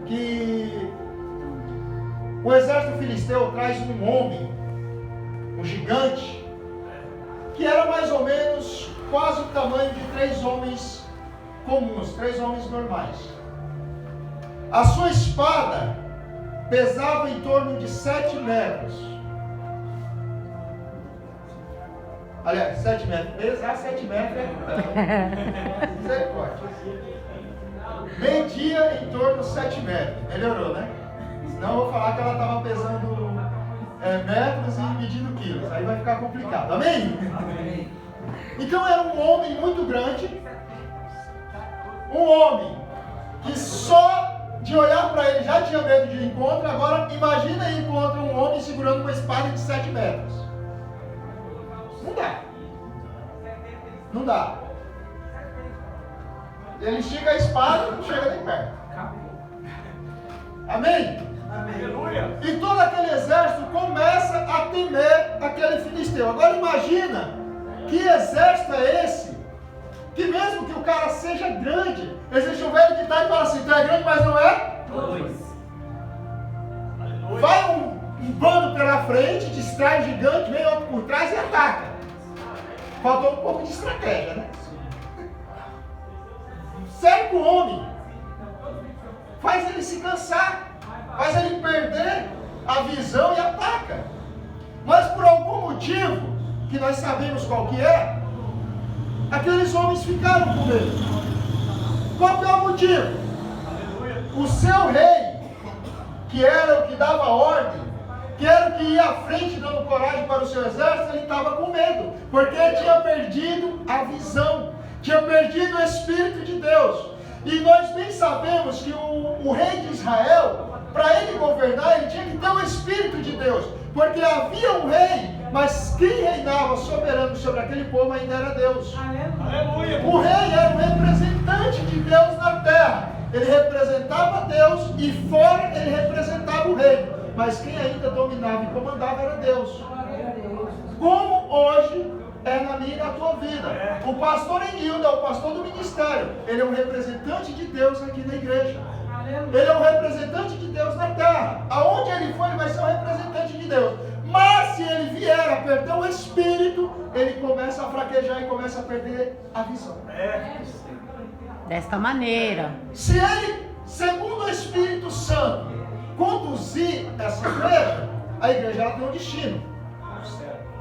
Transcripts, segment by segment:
que o exército filisteu traz um homem, um gigante, que era mais ou menos quase o tamanho de 3 homens comuns, 3 homens normais. A sua espada pesava em torno de 7 metros. Aliás, 7 metros. Pesar 7 metros é misericórdia. Media em torno de 7 metros. Melhorou, né? Senão eu vou falar que ela estava pesando metros e medindo quilos. Aí vai ficar complicado. Amém? Amém. Então era um homem muito grande. Um homem que só de olhar para ele já tinha medo de encontro. Agora imagina ele encontra um homem segurando uma espada de 7 metros. Não dá. Não dá. Ele estica a espada e não chega nem perto. Amém? Aleluia. E todo aquele exército começa a temer aquele filisteu. Agora imagina que exército é esse, que mesmo que o cara seja grande, existe um velho ditado que fala assim: tu é grande, mas não é? Vai um bando pela frente, distrai o gigante, vem outro por trás e ataca. Faltou um pouco de estratégia, né? Cerca o homem, faz ele se cansar, faz ele perder a visão e ataca. Mas por algum motivo, que nós sabemos qual que é, aqueles homens ficaram com medo. Qual que é o motivo? O seu rei, que era o que dava ordem, que era o que ia à frente dando coragem para o seu exército, ele estava com medo, porque tinha perdido a visão, tinha perdido o Espírito de Deus. E nós bem sabemos que o rei de Israel, para ele governar, ele tinha que ter o Espírito de Deus, porque havia um rei, mas quem reinava soberano sobre aquele povo ainda era Deus. Aleluia. O rei era um representante de Deus na terra. Ele representava Deus e fora ele representava o rei. Mas quem ainda dominava e comandava era Deus. Como hoje é na minha e na tua vida. O pastor Enildo é o pastor do ministério. Ele é um representante de Deus aqui na igreja. Ele é um representante de Deus na terra. Aonde ele for, ele vai ser um representante de Deus. Mas se ele vier a perder o Espírito, ele começa a fraquejar e começa a perder a visão. Desta maneira. Se ele, segundo o Espírito Santo, conduzir essa igreja, a igreja ela tem um destino.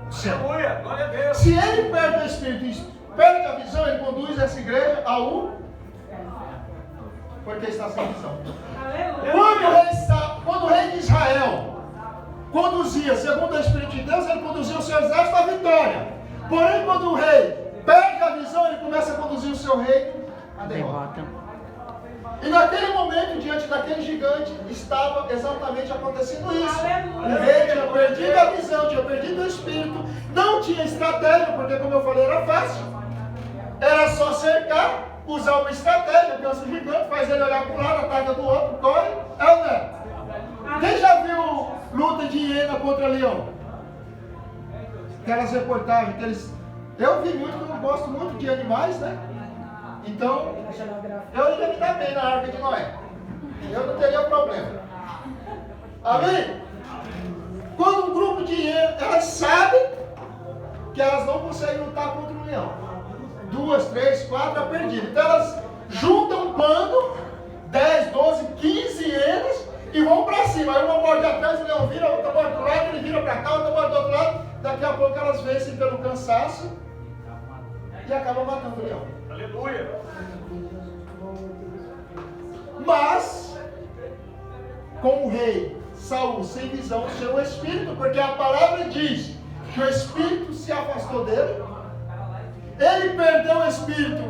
O céu. Glória a Deus. Se ele perde o Espírito e perde a visão, ele conduz essa igreja ao... Porque está sem visão. Quando o rei de Israel conduzia, segundo o Espírito de Deus, ele conduzia o seu exército à vitória. Porém, quando o rei perde a visão, ele começa a conduzir o seu reino à derrota. E naquele momento, diante daquele gigante, estava exatamente acontecendo isso. O rei tinha perdido a visão, tinha perdido o Espírito, não tinha estratégia, porque como eu falei, era fácil. Era só cercar, usar uma estratégia, pensa o gigante, faz ele olhar para um lado, ataca do outro, corre, é ou não é? Quem já viu luta de hiena contra leão? Aquelas reportagens que eles... Eu vi muito, porque eu gosto muito de animais, né? Então, eu ia me dar bem na Arca de Noé. Eu não teria problema. Amém? Quando um grupo de hienas, elas sabem que elas não conseguem lutar contra um leão. 2, 3, 4 é perdido. Então elas juntam um bando, 10, 12, 15 hienas e vão para cima. Aí uma morde atrás, o leão vira, a outra morde do lado, ele vira para cá, a outra morde do outro lado. Daqui a pouco elas vencem pelo cansaço e acabam matando o leão. Aleluia! Mas, com o rei Saul sem visão, sem o Espírito, porque a palavra diz que o Espírito se afastou dele, ele perdeu o Espírito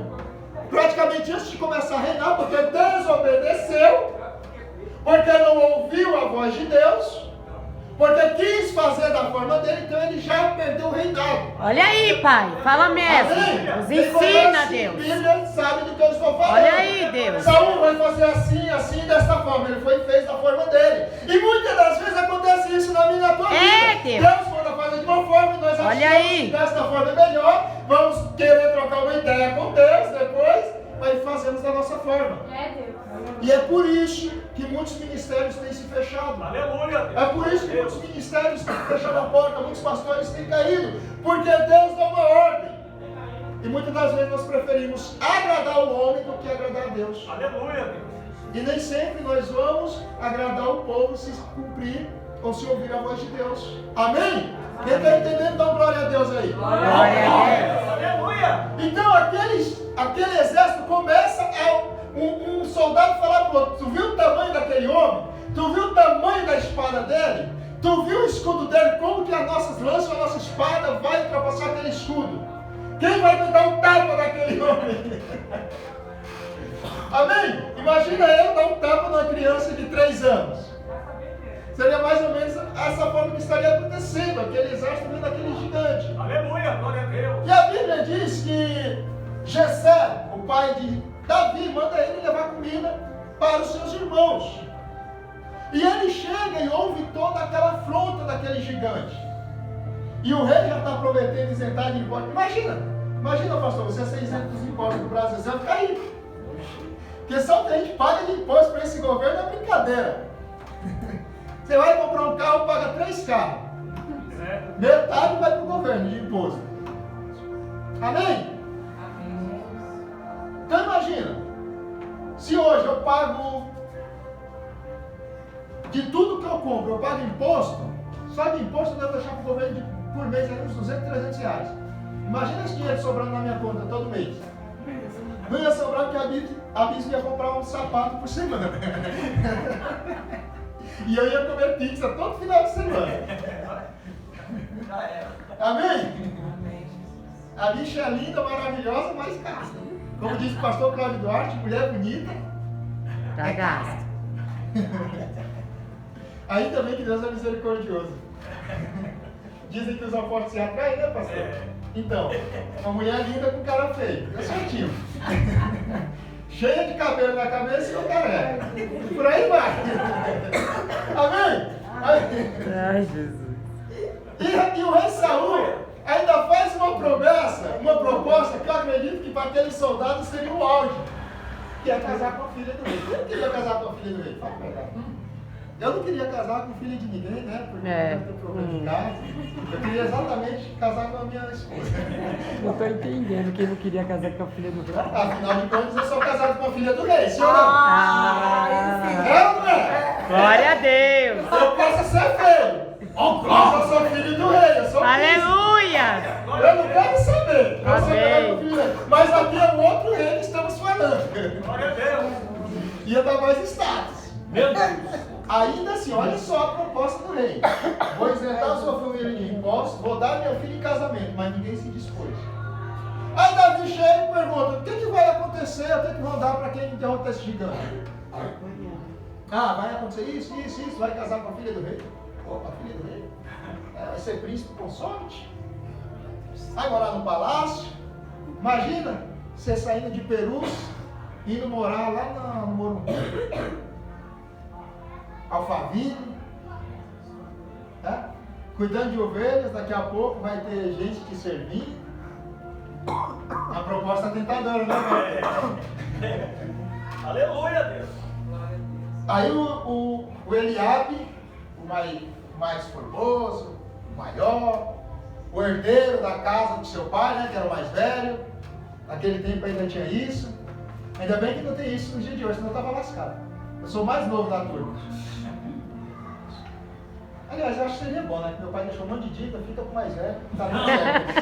praticamente antes de começar a reinar, porque desobedeceu, porque não ouviu a voz de Deus, porque quis fazer da forma dele, então ele já perdeu o reinado. Olha aí, pai, fala mesmo. Nos ensina, Deus. Bíblia sabe do que eu estou falando. Olha aí, Deus. Saul vai fazer assim, assim, desta forma. Ele foi e fez da forma dele. E muitas das vezes acontece isso na minha e na tua vida. Deus. Deus manda fazer de uma forma e nós achamos que desta forma é melhor. Vamos querer trocar uma ideia com Deus depois. mas fazemos da nossa forma. E é por isso que muitos ministérios têm se fechado. Aleluia. É por isso que muitos ministérios têm fechado a porta, muitos pastores têm caído, porque Deus dá uma ordem. E muitas das vezes nós preferimos agradar o homem do que agradar a Deus. Aleluia. E nem sempre nós vamos agradar o povo se cumprir ou se ouvir a voz de Deus. Amém? Quem está entendendo, dá glória a Deus aí. Glória a Deus. Aleluia. Então aquele exército começa um soldado falar para o outro: tu viu o tamanho daquele homem? Tu viu o tamanho da espada dele? Tu viu o escudo dele? Como que as nossas lanças, a nossa espada vai ultrapassar aquele escudo? Quem vai me dar um tapa daquele homem? Amém? Imagina eu dar um tapa numa criança de 3 anos. Seria mais ou menos essa forma que estaria acontecendo, aquele exército vindo daquele gigante. Aleluia, glória a Deus. E a Bíblia diz que Jessé, o pai de Davi, manda ele levar comida para os seus irmãos. E ele chega e ouve toda aquela afronta daquele gigante. E o rei já está prometendo isentar de impostos. Imagina, pastor, você ser isento dos impostos do Brasil, você vai ficar rico. Porque só que a gente paga de imposto para esse governo é brincadeira. Você vai comprar um carro, paga 3 carros. Metade vai para o governo de imposto. Amém? Então imagina, se hoje eu pago, de tudo que eu compro, eu pago imposto, só de imposto eu devo deixar para o governo por mês uns 200, 300 reais. Imagina esse dinheiro sobrando na minha conta todo mês. Não ia sobrar porque a Bispo ia comprar um sapato por semana. E eu ia comer pizza todo final de semana. Amém? A bicha é linda, maravilhosa, mas gasta. Como disse o pastor Cláudio Duarte, mulher bonita. Tá gasto. Ainda bem que Deus é misericordioso. Dizem que os opostos se atraem, né, pastor? Então, uma mulher linda com cara feio. É certinho. Cheia de cabelo na cabeça e não careca. Por aí vai. Amém? Ai, Jesus. E o rei Saul ainda faz uma proposta que eu acredito que para aqueles soldados seria o auge. Que é casar com a filha do rei. Eu não queria casar com a filha do rei, fala a verdade. Eu não queria casar com filha de ninguém, né? Porque não tem problema de casa. Eu queria exatamente casar com a minha esposa. Não estou entendendo quem não queria casar com a filha do rei. Afinal de contas, eu sou casado com a filha do rei, senhor não? Ah, É ou não é? glória a Deus. Eu posso ser feio. Mas eu sou filho do rei, eu sou príncipe. Aleluia. Eu não quero saber. Eu sou Amém. casado com o filho do rei. Mas aqui é o outro rei que estamos falando. Glória a Deus. Ia dar mais status. Meu Deus. Ainda assim, olha só a proposta do rei. Vou isentar a sua família de impostos, vou dar meu filho em casamento, mas ninguém se dispôs. Aí Davi chega e pergunta: o que vai acontecer? Eu tenho que rodar para quem derrotar esse gigante. Ah, vai acontecer isso, vai casar com a filha do rei. Opa, a filha do rei. Vai ser príncipe consorte. Vai morar no palácio. Imagina você saindo de Perus, indo morar lá no Morumbi. Alphaville, tá? Cuidando de ovelhas, daqui a pouco vai ter gente te servindo. Uma proposta tentadora, né? Aleluia, Deus. Aí o Eliabe, o mais formoso, o maior, o herdeiro da casa do seu pai, né? Que era o mais velho. Naquele tempo ainda tinha isso. Ainda bem que não tem isso no dia de hoje, senão eu estava lascado. Eu sou o mais novo da turma. Aliás, eu acho que seria bom, né? Que meu pai deixou um monte de dívida, fica com o mais velho. Tá tudo certo.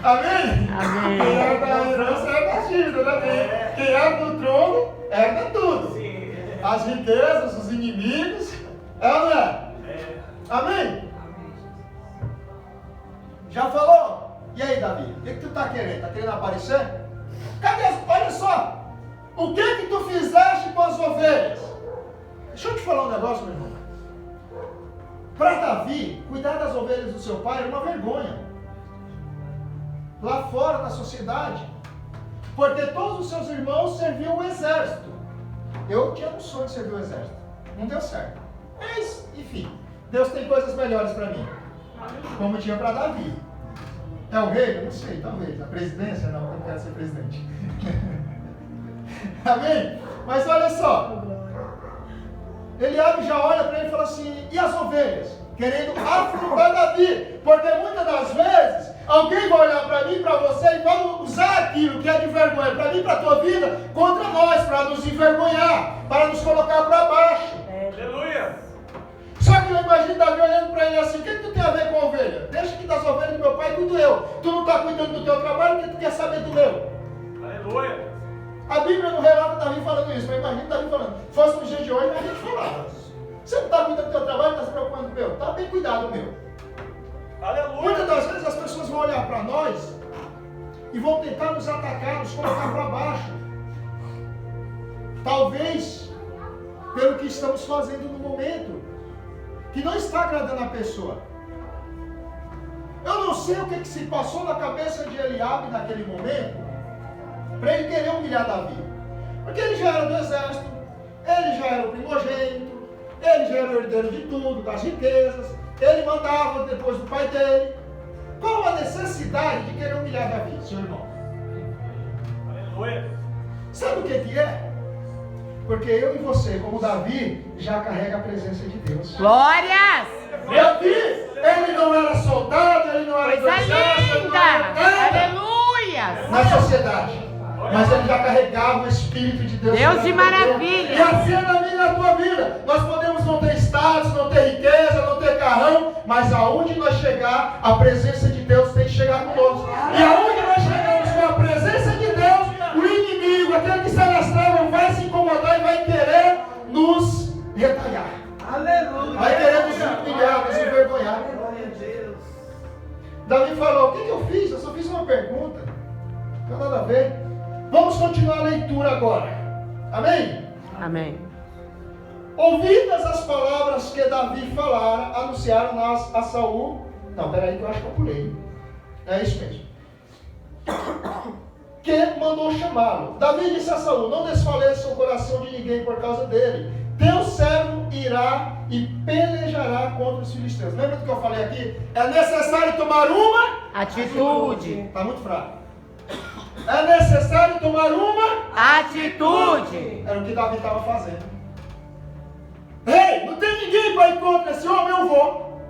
Amém? Amém. Quem herda a herança herda as dívidas, né? Quem herda o trono herda tudo. Sim. As riquezas, os inimigos. É ou não é? Amém? Já falou? E aí, Davi? O que tu tá querendo? Tá querendo aparecer? Cadê? Olha só. O que tu fizeste com as ovelhas? Deixa eu te falar um negócio, meu irmão. Para Davi, cuidar das ovelhas do seu pai era uma vergonha. Lá fora, na sociedade. Porque todos os seus irmãos serviam o exército. Eu tinha um sonho de servir o exército. Não deu certo. Mas, enfim, Deus tem coisas melhores para mim. Como tinha para Davi. É o rei? Eu não sei, talvez. A presidência? Não, eu não quero ser presidente. Amém? Mas olha só. Eliabe já olha para ele e fala assim, e as ovelhas? Querendo afrontar Davi. Porque muitas das vezes, alguém vai olhar para mim, para você, e vai usar aquilo que é de vergonha para mim, para a tua vida, contra nós, para nos envergonhar, para nos colocar para baixo. Aleluia. Só que eu imagino Davi olhando para ele assim, o que tu tem a ver com a ovelha? Deixa que das ovelhas do meu pai, tudo eu. Tu não está cuidando do teu trabalho, o que tu quer saber do meu? Aleluia. A Bíblia não relata Davi falando isso, mas imagina Davi falando. Se fosse no dia de hoje, a gente falava. Você não está cuidando do teu trabalho, está se preocupando com o meu? Está bem cuidado, meu. Aleluia. Muitas das vezes as pessoas vão olhar para nós e vão tentar nos atacar, nos colocar para baixo. Talvez pelo que estamos fazendo no momento, que não está agradando a pessoa. Eu não sei o que se passou na cabeça de Eliabe naquele momento, para ele querer humilhar Davi. Porque ele já era do exército, ele já era o primogênito, ele já era o herdeiro de tudo, das riquezas, ele mandava depois do pai dele. Qual a necessidade de querer humilhar Davi, seu irmão? Aleluia. Sabe o que é? Porque eu e você, como Davi, já carrega a presença de Deus. Glórias! Davi, ele não era soldado, ele não era do Coisa exército, ele não era linda! nada Aleluia! na sociedade. Mas ele já carregava o Espírito de Deus. Deus de maravilha. E assim é na minha e na tua vida. Nós podemos não ter status, não ter riqueza, não ter carrão, mas aonde nós chegar, a presença de Deus tem que chegar conosco. E aonde nós chegamos com a presença de Deus, o inimigo, aquele que está nas trevas, vai se incomodar e vai querer nos retalhar. Aleluia. Vai querer nos humilhar, nos envergonhar. Glória a Deus. Davi falou, o que eu fiz? Eu só fiz uma pergunta. Não tem nada a ver. Vamos continuar a leitura agora. Amém? Amém. Ouvidas as palavras que Davi falara, anunciaram a Saul. Não, peraí que eu acho que eu pulei. É isso mesmo. Que mandou chamá-lo. Davi disse a Saul, não desfaleça o coração de ninguém por causa dele. Teu servo irá e pelejará contra os filisteus. Lembra do que eu falei aqui? É necessário tomar uma Atitude. Está muito fraco. É necessário tomar uma Atitude. Era o que Davi estava fazendo. Ei, não tem ninguém para ir contra esse homem, eu vou.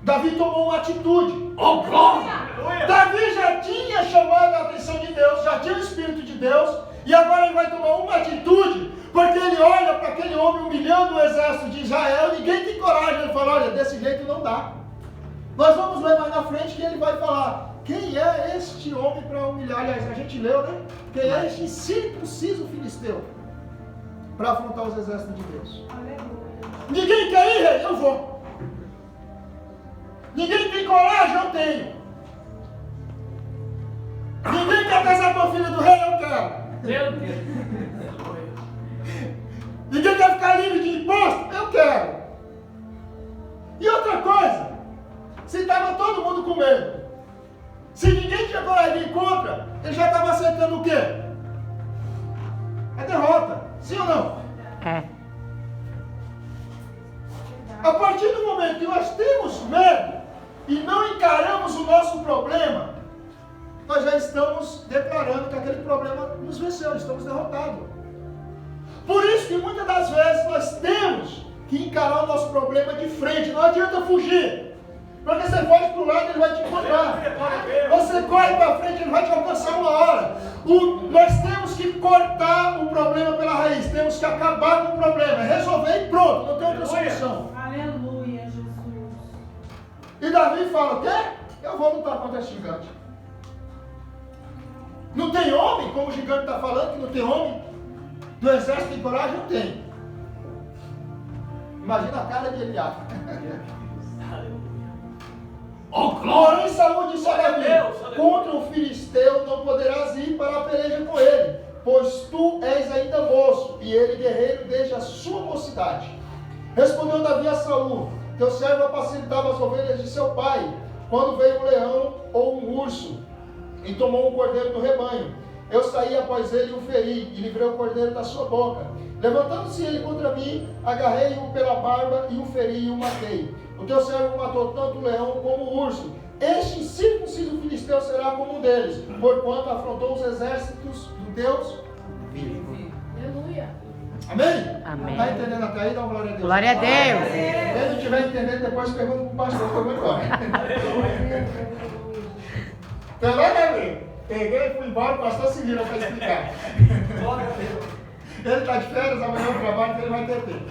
Davi tomou uma atitude. Oh, glória. Aleluia. Davi já tinha chamado a atenção de Deus, já tinha o Espírito de Deus, e agora ele vai tomar uma atitude, porque ele olha para aquele homem humilhando o exército de Israel, ninguém tem coragem, ele fala, olha, desse jeito não dá. Nós vamos ver mais na frente que ele vai falar, quem é este homem para humilhar? Aliás, a gente leu, né? Quem é este incircunciso filisteu para afrontar os exércitos de Deus? Ninguém quer ir, rei? Eu vou. Ninguém tem coragem? Eu tenho. Ninguém quer casar com a filha do rei? Eu quero. Meu Deus. Ninguém quer ficar livre de imposto? Eu quero. E outra coisa, se estava todo mundo com medo, se ninguém tinha coragem de ir contra, ele já estava aceitando o quê? A derrota. Sim ou não? É. A partir do momento que nós temos medo e não encaramos o nosso problema, nós já estamos declarando que aquele problema nos venceu, estamos derrotados. Por isso que muitas das vezes nós temos que encarar o nosso problema de frente, não adianta fugir. Porque você foge para o lado, ele vai te encontrar. Você corre para frente, ele vai te alcançar uma hora. Nós temos que cortar o problema pela raiz. Temos que acabar com o problema. Resolver e pronto. Não tem outra solução. Aleluia, Jesus. E Davi fala, quê? Eu vou lutar contra esse gigante. Não tem homem, como o gigante está falando, que não tem homem do exército de coragem? Não tem. Imagina a cara de Eliabe. Porém, Saúl disse a Davi, contra o filisteu não poderás ir para a peleja com ele, pois tu és ainda moço, e ele guerreiro desde a sua mocidade. Respondeu Davi a Saúl, teu servo apacentava as ovelhas de seu pai, quando veio um leão ou um urso, e tomou um cordeiro do rebanho. Eu saí após ele e o feri, e livrei o cordeiro da sua boca. Levantando-se ele contra mim, agarrei-o pela barba, e o feri e o matei. O teu servo matou tanto o leão como o urso, este incircunciso filisteu será como um deles, porquanto afrontou os exércitos do Deus vivo. Aleluia. Amém? Amém. Está entendendo até aí? Dá uma glória a Deus. Glória a Deus. Quem não estiver entendendo, depois pergunta para o pastor que eu vou embora. Então, vai ver. Peguei e fui embora, o pastor se vira para explicar. Ele está de férias, amanhã eu trabalho, então ele vai ter tempo.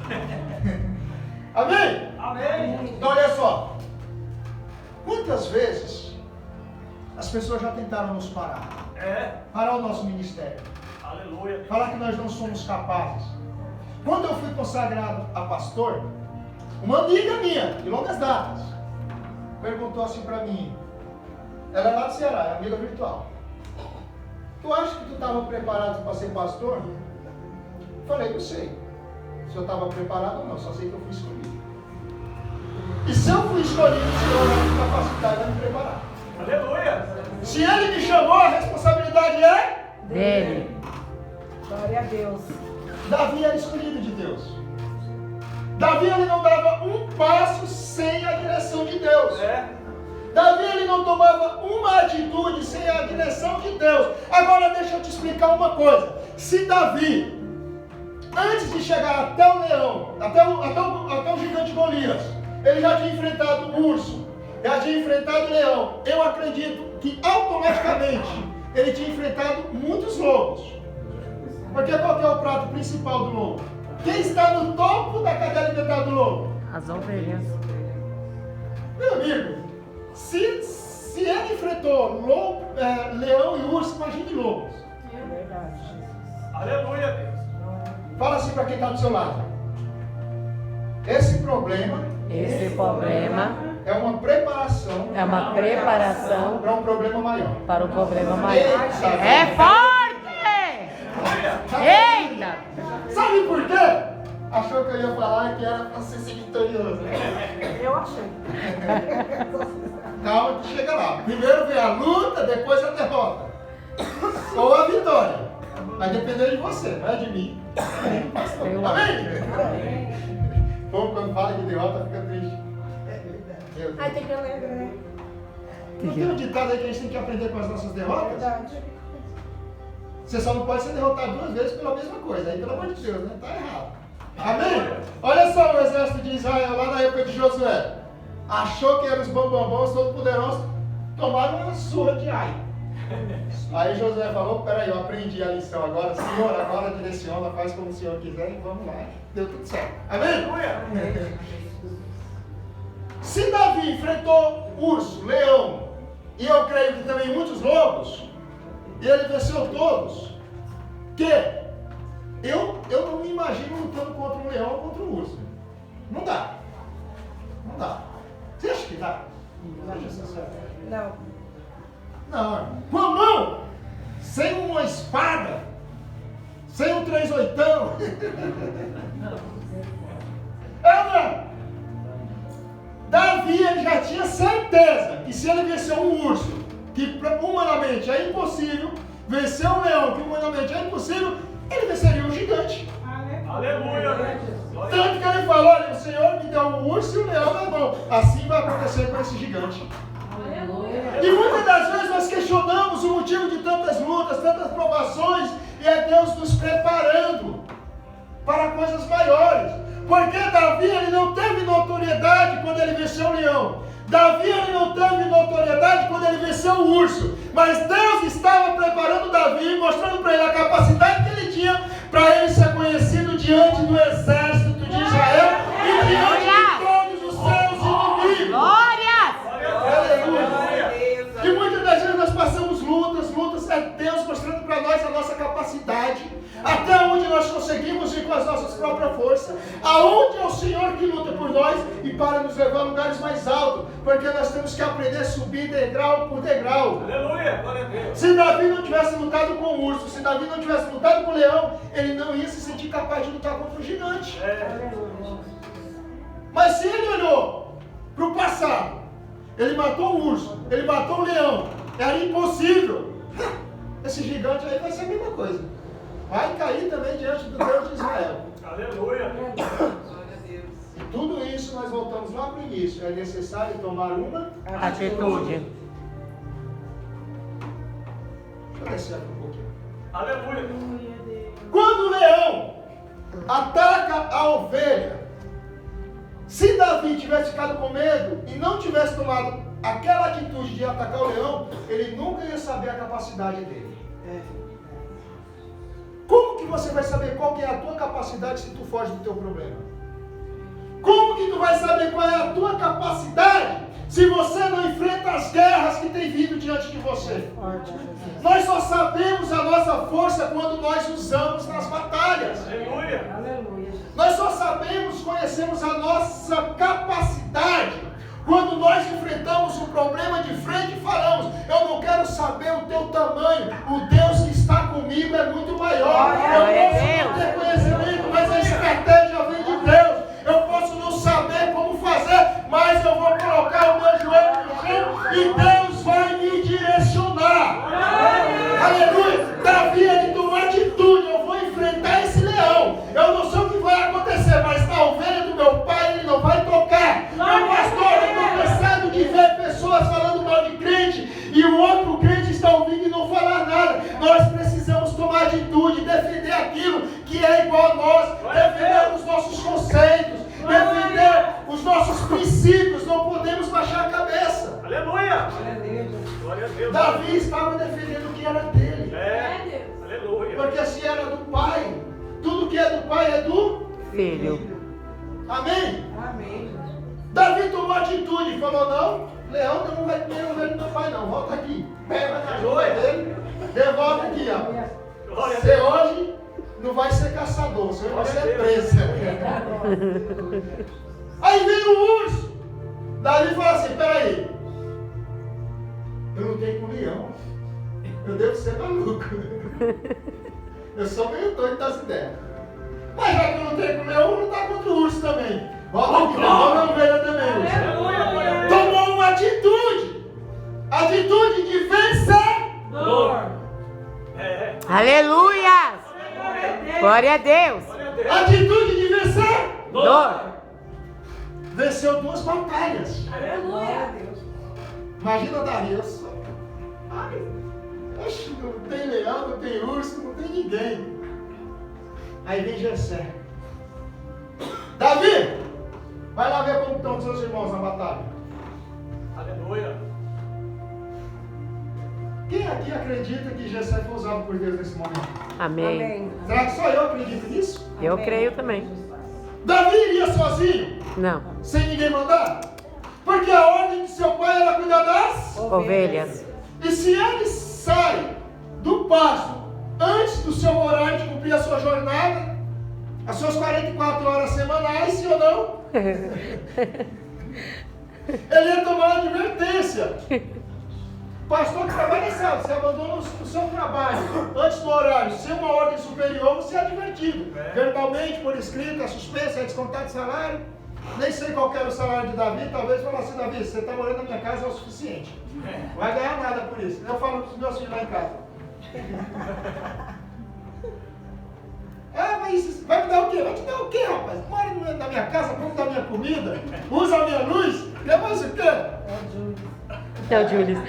Amém? Amém. Então, olha só. Quantas vezes as pessoas já tentaram nos parar? Parar o nosso ministério. Aleluia. Falar que nós não somos capazes. Quando eu fui consagrado a pastor, uma amiga minha, de longas datas, perguntou assim para mim. Ela é lá do Ceará, é amiga virtual. Tu acha que tu estava preparado para ser pastor? Falei, não sei. Se eu estava preparado ou não, só sei que eu fui escolhido. E se eu fui escolhido, o Senhor vai me capacitar e vai me preparar. Aleluia. Se Ele me chamou, a responsabilidade é Dele. Glória a Deus. Davi era escolhido de Deus. Davi ele não dava um passo sem a direção de Deus. Davi ele não tomava uma atitude sem a direção de Deus. Agora deixa eu te explicar uma coisa. Se Davi, antes de chegar até o leão, até o gigante Golias, ele já tinha enfrentado o urso, já tinha enfrentado o leão, eu acredito que automaticamente ele tinha enfrentado muitos lobos. Porque qual que é o prato principal do lobo? Quem está no topo da cadeia alimentar do lobo? As ovelhas. Meu amigo, se ele enfrentou lobo, leão e urso, imagine lobos. É verdade. Aleluia, Deus. Fala assim para quem está do seu lado. Esse problema Esse problema é uma preparação é uma preparação para um problema maior. para o problema maior. Eita. É forte! Eita! Sabe por quê? Achou que eu ia falar que era para ser vitorioso. Eu achei. Calma que chega lá. Primeiro vem a luta, depois a derrota. Ou a vitória. Vai depender de você, não é de mim. Amém? O povo quando fala de derrota fica triste. Aí tem que ler, né? Não tem um ditado aí que a gente tem que aprender com as nossas derrotas? Verdade. Você só não pode ser derrotado duas vezes pela mesma coisa. Aí, pelo amor de Deus, né? Tá errado. Amém? Olha só o exército de Israel lá na época de Josué. Achou que eram os bambambãos, todos poderosos, tomaram uma surra de ai. Aí Josué falou, peraí, eu aprendi a lição agora, Senhor, agora direciona, faz como o Senhor quiser e vamos lá. Deu tudo certo. Amém? Se Davi enfrentou urso, leão, e eu creio que também muitos lobos, e ele venceu todos, que eu não me imagino lutando contra um leão ou contra um urso. Não dá. Não dá. Você acha que dá? Seja sincero. Não. Não. Com a mão, sem uma espada, sem um 38. Davi ele já tinha certeza que se ele vencer um urso, que humanamente é impossível, vencer um leão, que humanamente é impossível, ele venceria um gigante. Aleluia. Tanto que ele falou, olha, o Senhor me deu um urso e um leão na mão. Assim vai acontecer com esse gigante. E muitas das vezes nós questionamos o motivo de tantas lutas, tantas provações, e é Deus nos preparando para coisas maiores. Porque Davi ele não teve notoriedade quando ele venceu o leão. Davi ele não teve notoriedade quando ele venceu o urso. Mas Deus estava preparando Davi, mostrando para ele a capacidade que ele tinha para ele ser conhecido diante do exército de Israel e diante de todos os seus inimigos. Glória! Aleluia! E muitas das vezes nós passamos lutas, é Deus mostrando para nós a nossa capacidade, até onde nós conseguimos ir com as nossas próprias forças, aonde é o Senhor que luta por nós e para nos levar a lugares mais altos, porque nós temos que aprender a subir degrau por degrau. Aleluia. Glória a Deus. Se Davi não tivesse lutado com o urso, se Davi não tivesse lutado com o leão, ele não ia se sentir capaz de lutar contra o gigante. Mas se ele olhou para o passado, ele matou o urso, ele matou o leão, era impossível. Esse gigante aí vai ser a mesma coisa. Vai cair também diante do Deus de Israel. Aleluia. E tudo isso, nós voltamos lá para o início. É necessário tomar uma Atitude. Deixa eu descer aqui um pouquinho. Aleluia. Quando o leão ataca a ovelha, se Davi tivesse ficado com medo e não tivesse tomado aquela atitude de atacar o leão, ele nunca ia saber a capacidade dele. Como que você vai saber qual que é a tua capacidade se tu foge do teu problema? Como que tu vai saber qual é a tua capacidade se você não enfrenta as guerras que tem vindo diante de você? Nós só sabemos a nossa força quando nós usamos nas batalhas. Aleluia. Aleluia. Nós só sabemos, conhecemos a nossa capacidade quando nós enfrentamos um problema de frente e falamos: eu não quero saber o teu tamanho, o Deus que está comigo é muito maior. Eu posso não ter conhecimento, mas a estratégia vem de Deus. Eu posso não saber como fazer, mas eu vou colocar o meu joelho no chão e Deus vai me direcionar. Aleluia! Davi, ele tomou atitude: eu vou enfrentar esse leão. Eu não sei o que vai acontecer, mas na ovelha do meu pai ele não vai tocar. Meu pastor, eu estou cansado de ver pessoas falando mal de crente e o outro crente está ouvindo e não falar nada. Nós precisamos tomar atitude, defender aquilo que é igual a nós, defender os nossos conceitos, defender os nossos princípios. Não podemos baixar a cabeça. Aleluia. Glória a Deus. Davi estava defendendo o que era dele. É. Aleluia. Porque se era do pai, tudo que é do pai é do Filho. Amém? Amém. Davi tomou atitude e falou: não, leão não vai comer o ovelha do meu pai não, volta aqui. Pega na joia dele, devolve aqui, ó. Glória a Você Deus. hoje não vai ser caçador, você vai ser preso. Aí vem o urso. Davi fala assim: peraí, eu não tenho com leão, eu devo ser maluco. Eu sou meio doido das ideias. Mas já que eu não tenho com leão, eu vou lutar contra o urso também. Volta aqui, devolve a ovelha também, urso. Aleluia. Tomou uma atitude. Atitude de vencedor. É. Aleluia! Glória a Deus! Glória a Deus. Atitude de vencedor. Dor. Venceu 2 batalhas. Glória a Deus. Imagina Davi, eu sou. Ai, oxe, não tem leão, não tem urso, não tem ninguém. Aí vem Jessé. Davi, vai lá ver como estão os seus irmãos na batalha. Aleluia. Quem aqui acredita que Jessé foi usado por Deus nesse momento? Amém. Amém. Será que só eu acredito nisso? Eu Amém. creio também. Davi iria sozinho, Não. sem ninguém mandar? Porque a ordem de seu pai era cuidar das. Ovelhas. E se ele sai do pasto antes do seu horário de cumprir a sua jornada, as suas 44 horas semanais, sim ou não? Ele ia tomar uma advertência. Pastor que trabalha sabe, você abandona o seu trabalho antes do horário, sem uma ordem superior, você é advertido. Verbalmente, por escrito, é suspenso, é descontado de salário. Nem sei qual que era o salário de Davi, talvez falasse assim: Davi, você está morando na minha casa é o suficiente. Não vai ganhar nada por isso. Eu falo para os meus filhos lá em casa. Ah, mas vai me dar o quê? Vai te dar o quê, rapaz? Mora na minha casa, come da minha comida, usa a minha luz, depois o quê? É o Júlio.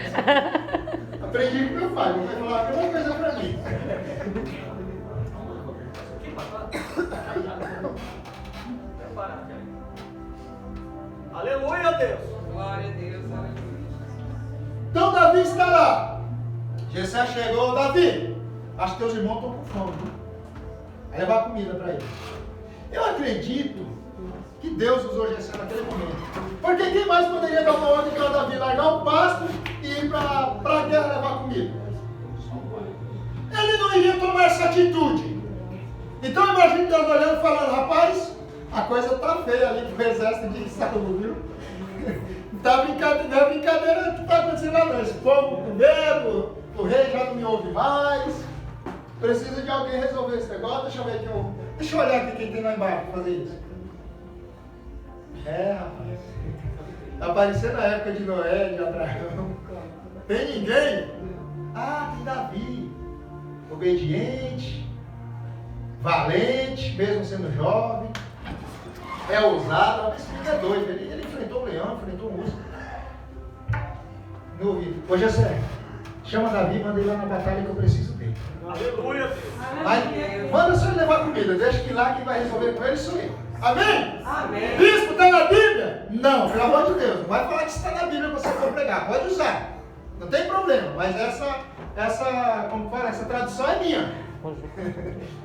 Aprendi com meu pai, meu pai falou a mesma coisa pra mim. Aleluia, Deus. Glória a Deus. Então Davi está lá. Jessé chegou: Davi, acho que teus irmãos estão com fome, viu? Vai levar comida para eles. Eu acredito que Deus usou Jessé naquele momento. Porque quem mais poderia dar uma ordem para Davi largar o pasto e ir para a guerra levar comida? Ele não iria tomar essa atitude. Então imagine Deus olhando e falando: rapaz, a coisa está feia ali pro exército de Saul, viu? Tá brincadeira, não é brincadeira que está acontecendo lá não. Esse povo com medo, o rei já não me ouve mais. Precisa de alguém resolver esse negócio. Deixa eu ver aqui. Deixa eu olhar aqui quem tem lá embaixo para fazer isso. É, rapaz. Tá parecendo a época de Noé, de Abraão. Tem ninguém? Ah, tem Davi. Obediente, valente, mesmo sendo jovem. é ousado, esse menino é doido. Ele enfrentou o leão, enfrentou o urso. No ouvido. Ô José, chama Davi, manda ele lá na batalha que eu preciso dele. Aleluia, Deus. Mas manda só ele levar comida, deixa que lá quem vai resolver com ele sou eu. Amém? Amém. Bispo, está na Bíblia? Não, pelo amor de Deus. Não vai falar que está na Bíblia que você for pregar. Pode usar. Não tem problema. Mas como fala, essa tradução é minha.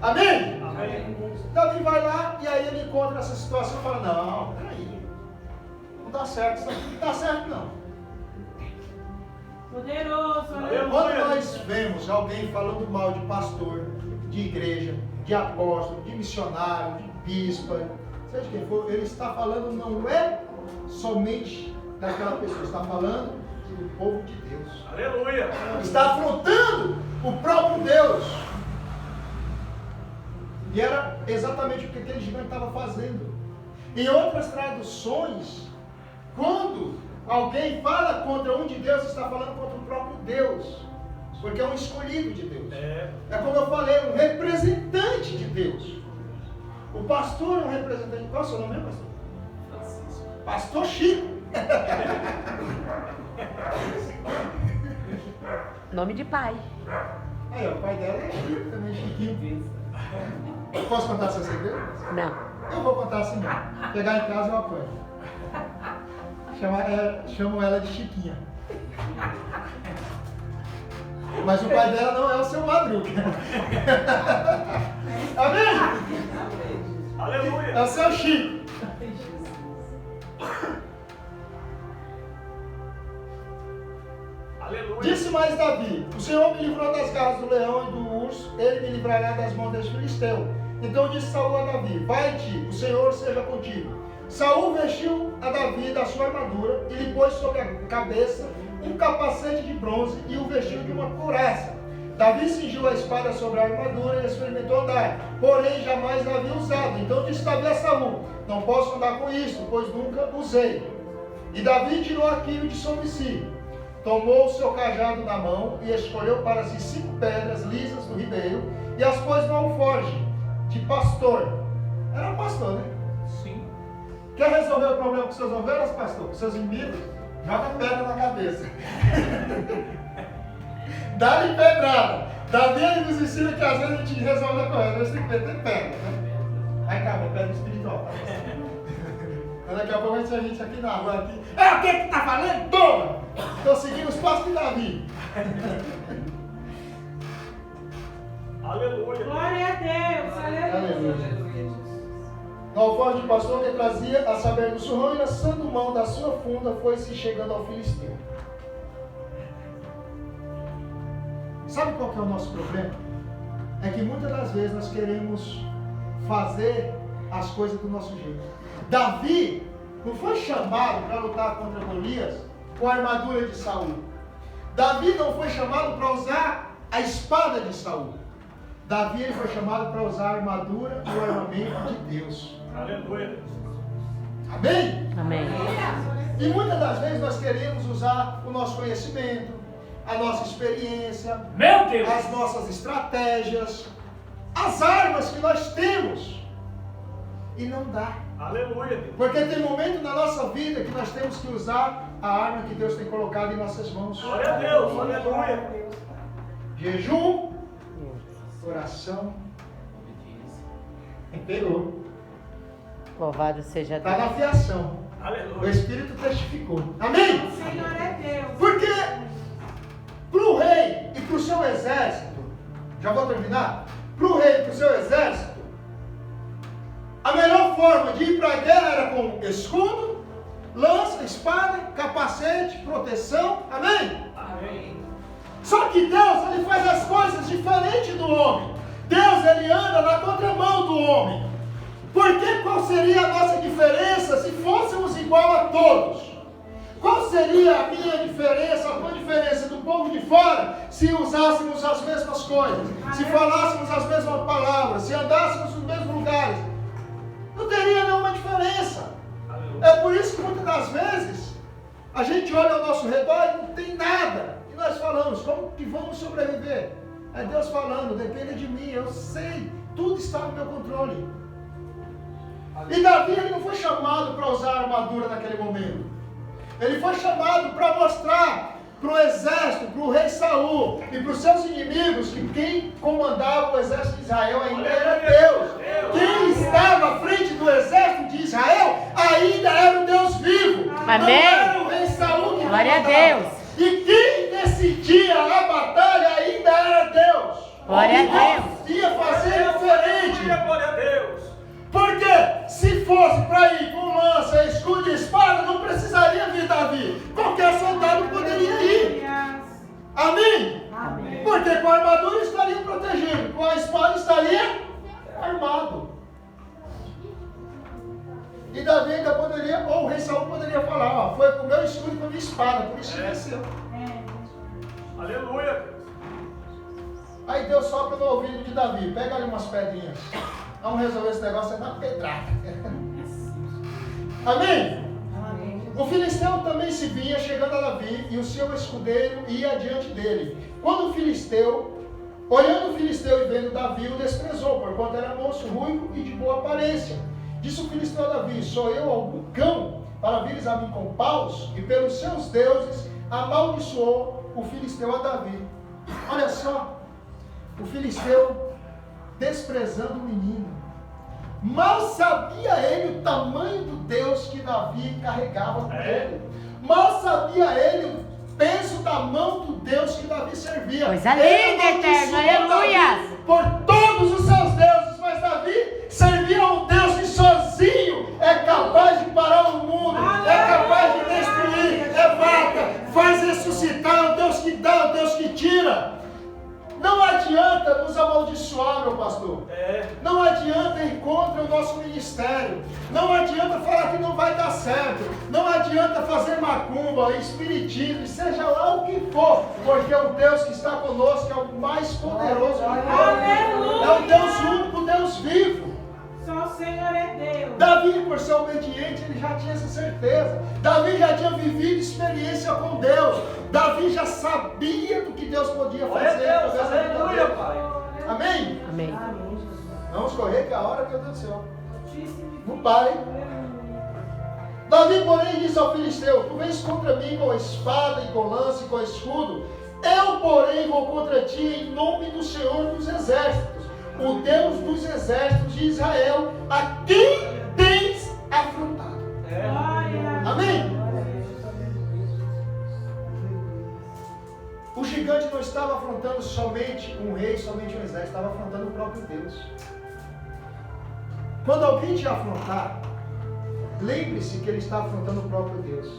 Amém? Amém. Davi vai lá e aí ele encontra essa situação e fala, não, peraí. Não dá certo, isso aqui não dá certo não. Poderoso, aleluia. Quando nós vemos alguém falando mal de pastor, de igreja, de apóstolo, de missionário, de bispo, seja quem for, ele está falando não é somente daquela pessoa, está falando do povo de Deus. Aleluia. Está afrontando o próprio Deus. E era exatamente o que aquele gigante estava fazendo. Em outras traduções, quando alguém fala contra um de Deus, está falando contra o próprio Deus. Porque é um escolhido de Deus. É como eu falei, um representante de Deus. O pastor é um representante. Qual é o seu nome, pastor? Francisco. Pastor Chico. Nome de pai. Aí, o pai dela é Chico também, Chiquinho. Posso contar seu segredo? Não. Eu vou contar assim mesmo. Chegar em casa eu apanho. Chamo ela de Chiquinha. Mas o pai dela não é o seu Madruga. Amém? Aleluia. É o seu Chico. Aleluia. Disse mais Davi: o Senhor me livrou das garras do leão e do urso, ele me livrará das mãos dos filisteus. Então disse Saul a Davi: vai-te, o Senhor seja contigo. Saul vestiu a Davi da sua armadura e lhe pôs sobre a cabeça um capacete de bronze e o vestiu de uma couraça. Davi cingiu a espada sobre a armadura e experimentou andar, porém jamais a havia usado. Então disse Davi a Saul: não posso andar com isto, pois nunca usei. E Davi tirou aquilo de sobre si, tomou o seu cajado na mão e escolheu para si 5 pedras lisas do ribeiro e as pôs no alforje de pastor. Era um pastor, né? Sim. Quer resolver o problema com seus ovelhas, pastor? Com seus inimigos? Joga pedra na cabeça. Dá-lhe pedrada. Davi ele nos ensina que às vezes a gente resolve a correta, mas tem que meter pedra, né? Aí calma, pedra espiritual. Tá? Daqui a pouco vai ser a gente aqui na rua. Aqui. O que tá falando? Toma! Estou seguindo os passos de Davi. Aleluia. Glória a Deus, aleluia. Aleluia. No alforje de pastor que trazia a saber do surrão e lançando mão da sua funda foi-se chegando ao filisteu. Sabe qual que é o nosso problema? É que muitas das vezes nós queremos fazer as coisas do nosso jeito. Davi não foi chamado para lutar contra Golias com a armadura de Saul. Davi não foi chamado para usar a espada de Saul. Davi ele foi chamado para usar a armadura e o armamento de Deus. Aleluia. Amém? Amém. E muitas das vezes nós queremos usar o nosso conhecimento, a nossa experiência, Meu Deus. as nossas estratégias, as armas que nós temos. E não dá. Aleluia. Porque tem momento na nossa vida que nós temos que usar a arma que Deus tem colocado em nossas mãos. Glória a Deus. Aleluia. Jejum, oração. Pegou. Louvado seja Está Deus. na fiação. O Aleluia. Espírito testificou. Amém? Senhor é Deus. Porque para o rei e para o seu exército, já vou terminar, para o rei e para o seu exército, a melhor forma de ir para a guerra era com escudo, lança, espada, capacete, proteção. Amém? Amém. Só que Deus, ele faz as coisas diferente do homem. Deus, ele anda na contramão do homem. Porque qual seria a nossa diferença se fôssemos igual a todos? Qual seria a minha diferença, a tua diferença do povo de fora, se usássemos as mesmas coisas, se falássemos as mesmas palavras, se andássemos nos mesmos lugares? Não teria nenhuma diferença. É por isso que muitas das vezes a gente olha ao nosso redor e não tem nada. E nós falamos, como que vamos sobreviver? É Deus falando, depende de mim, eu sei, tudo está no meu controle. E Davi ele não foi chamado para usar armadura naquele momento. Ele foi chamado para mostrar para o exército, para o rei Saul e para os seus inimigos que quem comandava o exército de Israel ainda era Deus. Quem estava à frente do exército de Israel ainda era o Deus vivo. Amém. Não era o rei Saul que Glória a comandava. Deus. E quem decidia a batalha ainda era Deus. Glória a Deus. Ia fazer diferente. Glória a Deus. Porque se fosse para ir com lança, escudo e espada, não precisaria vir Davi. Qualquer soldado poderia ir. Amém? Amém. Porque com a armadura estaria protegido, com a espada estaria armado. E Davi ainda poderia, ou o rei Saul poderia falar, ó, foi com o meu escudo e com a minha espada, por isso que venceu. Aleluia. Aí Deus sopra no ouvido de Davi, pega ali umas pedrinhas. Vamos resolver esse negócio na pedrada. Amém? O filisteu também se vinha chegando a Davi e o seu escudeiro ia adiante dele. Quando o filisteu, olhando o filisteu e vendo Davi, o desprezou, porquanto era moço, ruivo e de boa aparência. Disse o filisteu a Davi: sou eu algum cão para vires a mim com paus? E pelos seus deuses amaldiçoou o filisteu a Davi. Olha só, o filisteu desprezando o menino. Mal sabia ele o tamanho do Deus que Davi carregava com ele. Mal sabia ele o peso da mão do Deus que Davi servia. Coisa linda, eterno, aleluia! Por todos os seus deuses, mas Davi servia a um Deus que sozinho é capaz de parar o mundo, é capaz de destruir, mata, faz ressuscitar, é o Deus que dá, é o Deus que tira. Não adianta nos amaldiçoar, meu pastor. Não adianta ir contra o nosso ministério. Não adianta falar que não vai dar certo. Não adianta fazer macumba, espiritismo, seja lá o que for. Porque o Deus que está conosco é o mais poderoso. É o Deus único, o Deus vivo. Só o Senhor é Deus. Davi, por ser obediente, ele já tinha essa certeza. Davi já tinha vivido experiência com Deus. Davi já sabia do que Deus podia fazer. Aleluia, Pai. Amém? Amém. Vamos correr que é a hora, meu Deus do céu. Não pare. Davi, porém, disse ao filisteu: tu vens contra mim com a espada e com lança e com escudo. Eu, porém, vou contra ti em nome do Senhor dos exércitos, o Deus dos exércitos de Israel, a quem tens afrontado. Amém? O gigante não estava afrontando somente um rei, somente um exército, estava afrontando o próprio Deus. Quando alguém te afrontar, lembre-se que ele está afrontando o próprio Deus.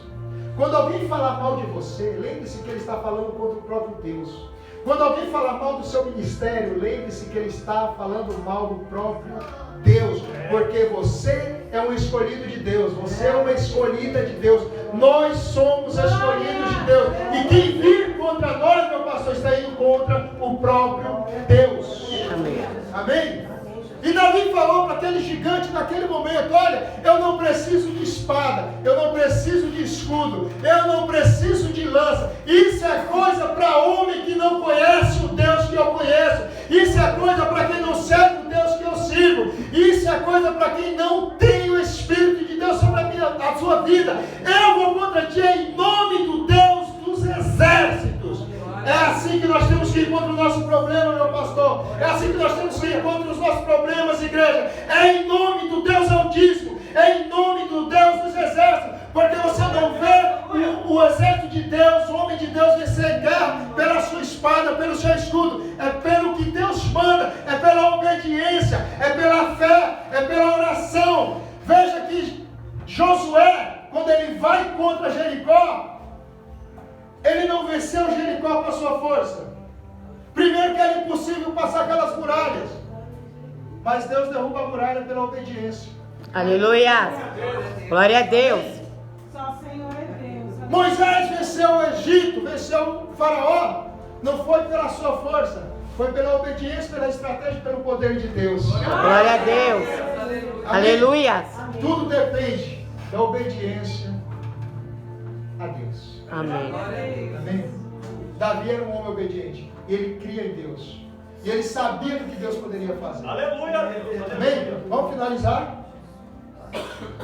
Quando alguém falar mal de você, lembre-se que ele está falando contra o próprio Deus. Quando alguém falar mal do seu ministério, lembre-se que ele está falando mal do próprio Deus. Porque você é um escolhido de Deus. Você é uma escolhida de Deus. Nós somos escolhidos de Deus. E quem vir contra nós, meu pastor, está indo contra o próprio Deus. Amém. Amém? E Davi falou para aquele gigante naquele momento: olha, eu não preciso de espada, eu não preciso de escudo, eu não preciso de lança. Isso é coisa para homem que não conhece o Deus que eu conheço. Isso é coisa para quem não serve o Deus que eu sirvo. Isso é coisa para quem não tem o Espírito de Deus sobre a sua vida. Eu vou contra ti em nome do Deus dos exércitos. É assim que nós temos que ir contra o nosso problema, meu pastor. É assim que nós temos que ir contra os nossos problemas, igreja. É em nome do Deus Altíssimo. É em nome do Deus dos exércitos. Porque você não vê o exército de Deus, o homem de Deus vencer guerra pela sua espada, pelo seu escudo. É pelo que Deus manda. É pela obediência. É pela fé. É pela oração. Veja que Josué, quando ele vai contra Jericó, ele não venceu Jericó com a sua força. Primeiro que era impossível passar aquelas muralhas. Mas Deus derruba a muralha pela obediência. Aleluia. Glória a Deus. Só o Senhor é Deus. Moisés venceu o Egito, venceu o faraó. Não foi pela sua força. Foi pela obediência, pela estratégia, pelo poder de Deus. Glória a Deus. Amém? Aleluia. Tudo depende da obediência a Deus. Amém. Amém? Davi era um homem obediente. Ele cria em Deus. E ele sabia do que Deus poderia fazer. Aleluia, Deus. Amém? Vamos finalizar?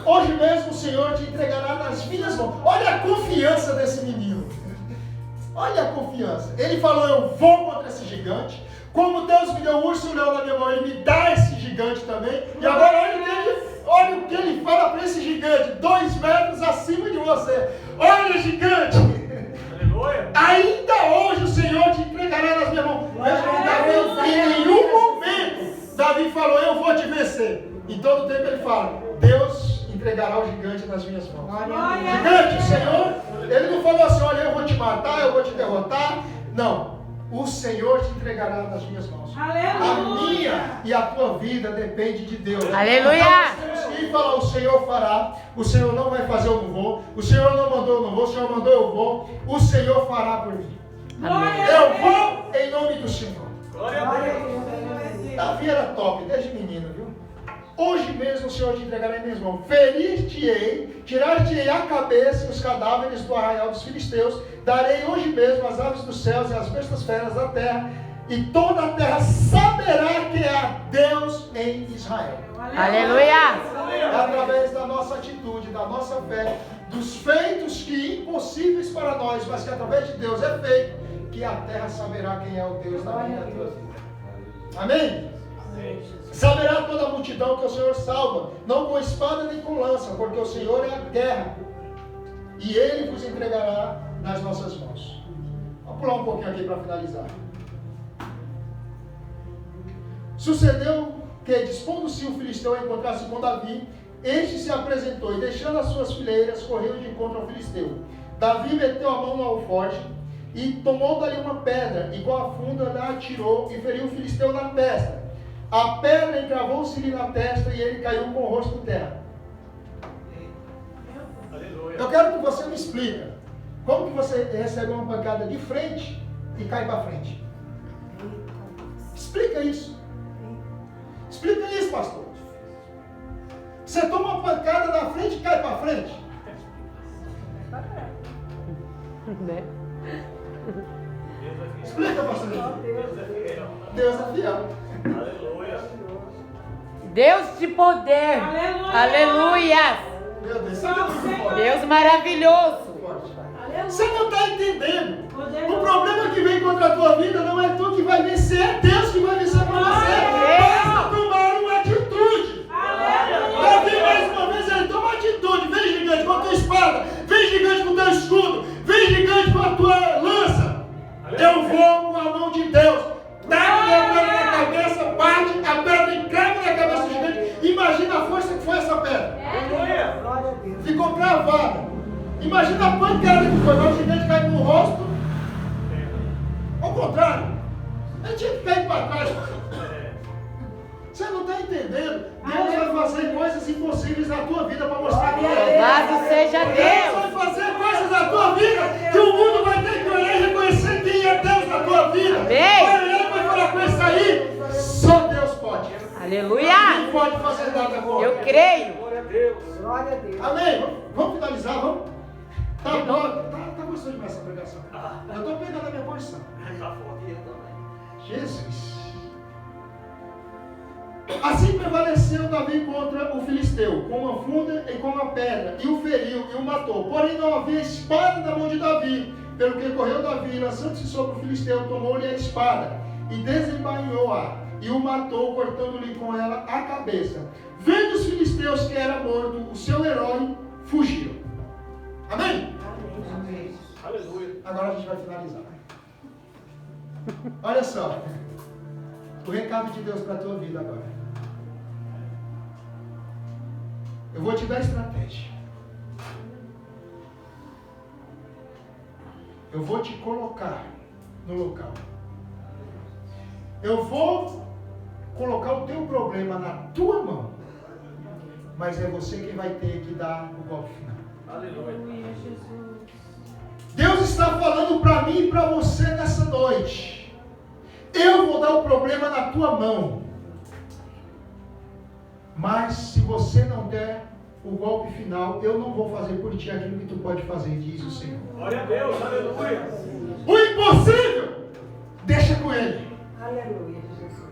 Hoje mesmo o Senhor te entregará nas minhas mãos. Olha a confiança desse menino. Olha a confiança. Ele falou, eu vou contra esse gigante. Como Deus me deu o urso e o leão na minha mão, Ele me dá esse gigante também. E agora olha o que Ele fala para esse gigante, 2 metros acima de você. Olha, gigante. Aleluia. Ainda hoje o Senhor te entregará nas minhas mãos. Veja que Davi, em nenhum momento, Davi falou, eu vou te vencer. Em todo tempo ele fala, Deus entregará o gigante nas minhas mãos. Gigante, o Senhor, ele não falou assim, olha, eu vou te matar, eu vou te derrotar. Não. O Senhor te entregará nas minhas mãos. Aleluia. A minha e a tua vida depende de Deus. Aleluia. Então nós temos que ir e falar, o Senhor fará. O Senhor não vai fazer, eu não vou. O Senhor não mandou, eu não vou. O Senhor mandou, eu vou. O Senhor fará por mim. Eu vou em nome do Senhor. Glória a Deus. Davi era top, desde menino, viu? Hoje mesmo o Senhor te entregará em minhas mãos. Ferir-te-ei, tirar-te-ei a cabeça e os cadáveres do arraial dos filisteus. Darei hoje mesmo as aves dos céus e as bestas feras da terra. E toda a terra saberá que há Deus em Israel. Aleluia. É através da nossa atitude, da nossa fé, dos feitos que impossíveis para nós, mas que através de Deus é feito, que a terra saberá quem é o Deus da minha tua vida. Amém? Saberá toda a multidão que o Senhor salva, não com espada nem com lança, porque o Senhor é a guerra, e Ele vos entregará nas nossas mãos. Vamos pular um pouquinho aqui para finalizar. Sucedeu que, dispondo-se o filisteu a encontrar-se com Davi, este se apresentou e, deixando as suas fileiras, correu de encontro ao filisteu. Davi meteu a mão no alforje e tomou dali uma pedra, e com a funda lhe atirou e feriu o filisteu na testa. A pedra encravou-se-lhe na testa e ele caiu com o rosto em terra. Aleluia. Eu quero que você me explique como que você recebe uma pancada de frente e cai para frente. Explica isso. Explica isso, pastor. Você toma uma pancada na frente e cai para frente. Né? Explica, pastor. Deus é fiel. Deus é fiel. Aleluia. Deus de poder. Aleluia. Aleluia. Meu Deus, isso é muito forte. Deus maravilhoso. Você não está entendendo. O problema que vem contra a tua vida não é tu que vai vencer, é Deus que vai vencer por você. Basta tomar uma atitude. Davi, mais uma vez, ele toma atitude. Vem gigante com a tua espada, vem gigante com o teu escudo, vem gigante com a tua lança. Eu vou com a mão de Deus. Dá-lhe a pedra na cabeça, bate, a pedra encrava na cabeça do gigante. Imagina a força que foi essa pedra. Aleluia. Ficou cravada. Imagina a pancada que foi, mas o gigante cai no rosto. Ao contrário, ele tinha que cair para trás. Você não está entendendo? Deus vai fazer coisas impossíveis na tua vida para mostrar que é. Louvado seja Deus Deus. vai fazer coisas na tua vida que o mundo vai ter que olhar e reconhecer quem é Deus na tua vida. Amém. Vai olhar e vai falar com isso aí. Só Deus pode. Aleluia. Ninguém pode fazer nada agora. Eu creio. Glória a Deus. Glória a Deus. Amém? Vamos finalizar, vamos? Tá bom, tá gostando demais essa pregação. Eu estou pegando a minha posição. Tá forte. Eu também. Jesus. Assim prevaleceu Davi contra o filisteu, com uma funda e com uma pedra, e o feriu e o matou. Porém não havia espada na mão de Davi, pelo que correu Davi, lançando-se sobre o filisteu, tomou-lhe a espada e desembainhou-a, e o matou, cortando-lhe com ela a cabeça. Vendo os filisteus que era morto, o seu herói fugiu. Amém? Amém. Aleluia. Agora a gente vai finalizar. Olha só. O recado de Deus para a tua vida agora. Eu vou te dar estratégia. Eu vou te colocar no local. Eu vou colocar o teu problema na tua mão. Mas é você quem vai ter que dar o golpe final. Aleluia. Deus está falando para mim e para você nessa noite. Eu vou dar o problema na tua mão. Mas se você não der o golpe final, eu não vou fazer por ti aquilo que tu pode fazer, diz o Senhor. Glória a Deus. Aleluia. O impossível, deixa com Ele. Aleluia, Jesus.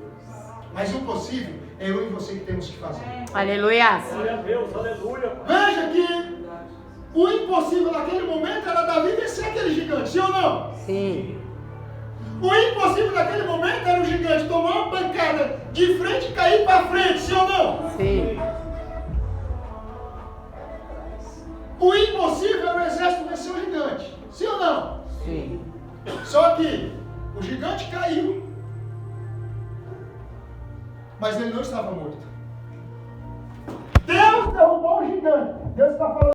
Mas o possível, É eu e você que temos que fazer. Aleluia. Glória a Deus, aleluia. Veja que o impossível naquele momento era Davi vencer aquele gigante, sim ou não? Sim. O impossível naquele momento era o gigante tomar uma pancada de frente e cair para frente, sim ou não? Sim. O impossível era o exército vencer o gigante, sim ou não? Sim. Só que o gigante caiu, mas ele não estava morto. Deus derrubou o gigante. Deus está falando.